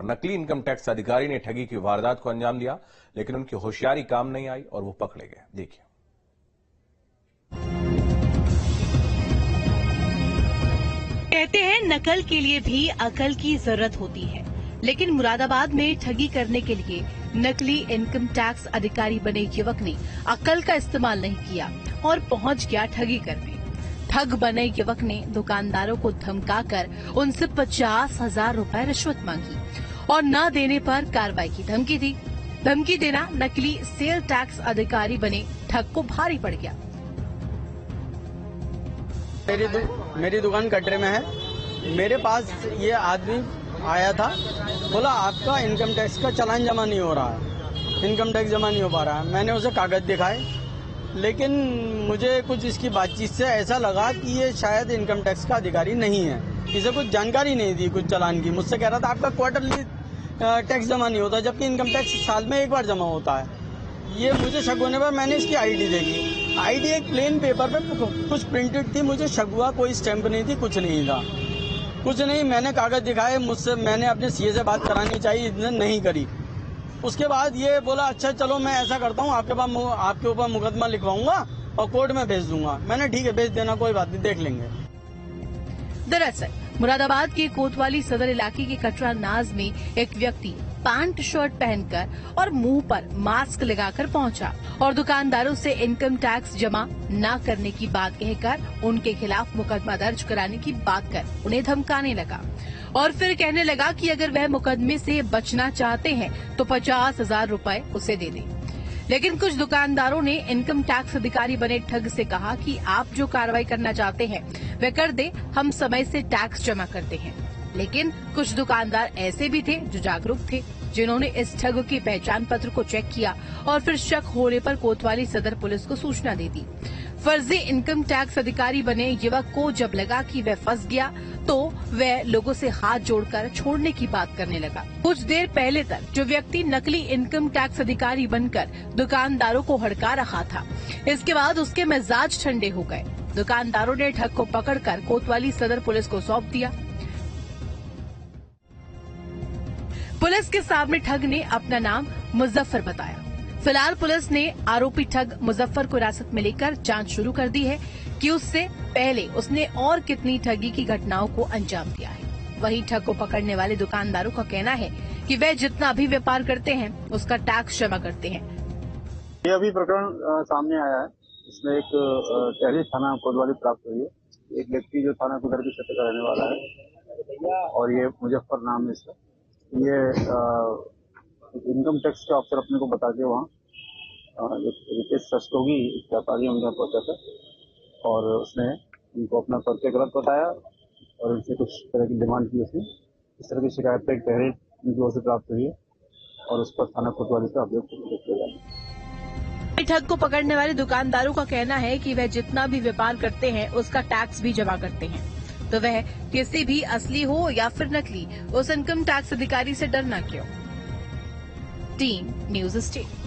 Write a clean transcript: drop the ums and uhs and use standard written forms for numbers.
और नकली income tax अधिकारी ने ठगी की वारदात को अंजाम दिया, लेकिन उनकी होशियारी काम नहीं आई और वो पकड़े गए। देखिए। कहते हैं नकल के लिए भी अकल की जरूरत होती है, लेकिन मुरादाबाद में ठगी करने के लिए नकली इनकम टैक्स अधिकारी बने युवक ने अकल का इस्तेमाल नहीं किया और पहुंच गया ठगी करने। ठग बने युवक ने दुकानदारों को धमकाकर उनसे 50,000 रुपए रिश्वत मांगी और न देने पर कार्रवाई की धमकी दी। धमकी देना नकली सेल टैक्स अधिकारी बने ठग को भारी पड़ गया। मेरी दुकान कटरे में है। मेरे पास ये आदमी आया था, बोला आपका इनकम टैक्स का चालान जमा नहीं हो रहा है, इनकम टैक्स जमा नहीं हो पा रहा है। मैंने उसे कागज दिखाए, लेकिन मुझे कुछ इसकी बातचीत से ऐसा लगा कि ये शायद इनकम टैक्स का अधिकारी नहीं है। इसे कुछ जानकारी नहीं दी कुछ चालान की। मुझसे कह रहा था आपका क्वार्टरली टैक्स जमा नहीं होता, जबकि इनकम टैक्स साल में एक बार जमा होता है। ये मुझे शक होने पर मैंने इसकी आईडी देखी। आईडी एक प्लेन पेपर पे कुछ प्रिंटेड थी, मुझे शक हुआ, कोई स्टैंप नहीं थी, कुछ नहीं था, कुछ नहीं। मैंने कागज दिखाए, मुझसे मैंने अपने सीए से बात करानी चाहिए, इसने नहीं करी। उसके बाद ये बोला अच्छा चलो मैं ऐसा करता हूँ, आपके ऊपर मुकदमा लिखवाऊंगा और कोर्ट में भेज दूंगा। मैंने ठीक है भेज देना, कोई बात नहीं, देख लेंगे। दरअसल मुरादाबाद के कोतवाली सदर इलाके के कटरा नाज में एक व्यक्ति पैंट शर्ट पहनकर और मुंह पर मास्क लगाकर पहुंचा और दुकानदारों से इनकम टैक्स जमा न करने की बात कहकर उनके खिलाफ मुकदमा दर्ज कराने की बात कर उन्हें धमकाने लगा और फिर कहने लगा कि अगर वह मुकदमे से बचना चाहते हैं तो 50,000 रुपए उसे दे दें। लेकिन कुछ दुकानदारों ने इनकम टैक्स अधिकारी बने ठग से कहा कि आप जो कार्रवाई करना चाहते हैं वह कर दे, हम समय से टैक्स जमा करते हैं। लेकिन कुछ दुकानदार ऐसे भी थे जो जागरूक थे, जिन्होंने इस ठग के पहचान पत्र को चेक किया और फिर शक होने पर कोतवाली सदर पुलिस को सूचना दे दी। फर्जी इनकम टैक्स अधिकारी बने युवक को जब लगा कि वह फंस गया तो वह लोगों से हाथ जोड़कर छोड़ने की बात करने लगा। कुछ देर पहले तक जो व्यक्ति नकली इनकम टैक्स अधिकारी बनकर दुकानदारों को हड़का रहा था, इसके बाद उसके मिजाज ठंडे हो गए। दुकानदारों ने ठग को पकड़कर कोतवाली सदर पुलिस को सौंप दिया। पुलिस के सामने ठग ने अपना नाम मुजफ्फर बताया। फिलहाल पुलिस ने आरोपी ठग मुजफ्फर को हिरासत में लेकर जांच शुरू कर दी है कि उससे पहले उसने और कितनी ठगी की घटनाओं को अंजाम दिया है। वहीं ठग को पकड़ने वाले दुकानदारों का कहना है कि वे जितना भी व्यापार करते हैं उसका टैक्स जमा करते हैं। ये अभी प्रकरण सामने आया है। इसमें एक तहरीर थाना कोतवाली प्राप्त हुई है। एक व्यक्ति जो थाना कुदर की सतह का रहने वाला है और ये मुजफ्फर नाम है इसका। ये इनकम टैक्स के अफसर अपने को बता के वहाँ रितेश रस्तोगी व्यापारी उनका पहुंचा था और उसने उनको अपना परिचय गलत बताया और उनसे कुछ तरह की डिमांड की। उसने इस तरह की शिकायत पर एक तहरीर उनकी ओर से प्राप्त हुई है और उस पर थाना कोतवाली से अभियोग किया जाएगा। ठग को पकड़ने वाले दुकानदारों का कहना है कि वह जितना भी व्यापार करते हैं उसका टैक्स भी जमा करते हैं, तो वह किसी भी असली हो या फिर नकली, उस इनकम टैक्स अधिकारी से डरना क्यों। Team news state.